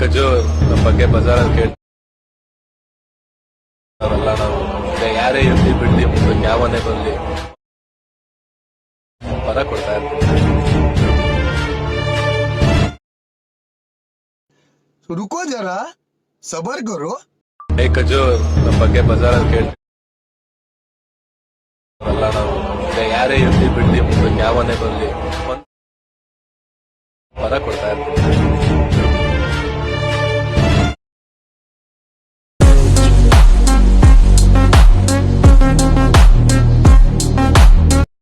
ಖಜೂರ್ ನಮ್ಮ ಬಗ್ಗೆ ಬಜಾರಲ್ಲಿ ಕೇಳ್ತಾರಲ್ಲ, ನಾವು ಯಾರೇ ಇರ್ಲಿ ಬಿಡ್ಲಿ ಮುಂದಕ್ಕೆ ಯಾವನೇ ಬರ್ಲಿ ಪರ ಕೊಡ್ತಾ ಇರ್ತೀವಿ. रुको जरा सबर करो। ಖಜೂರ್ ನಮ್ಮ ಬಗ್ಗೆ ಬಜಾರಲ್ಲಿ ಕೇಳ್ತಾರಲ್ಲ, ನಾವು ಯಾರೇ ಇರ್ಲಿ ಬಿಡ್ಲಿ ಮುಂದಕ್ಕೆ ಯಾವನೇ ಬರ್ಲಿ ಪರ ಕೊಡ್ತಾ ಇರ್ತೀವಿ.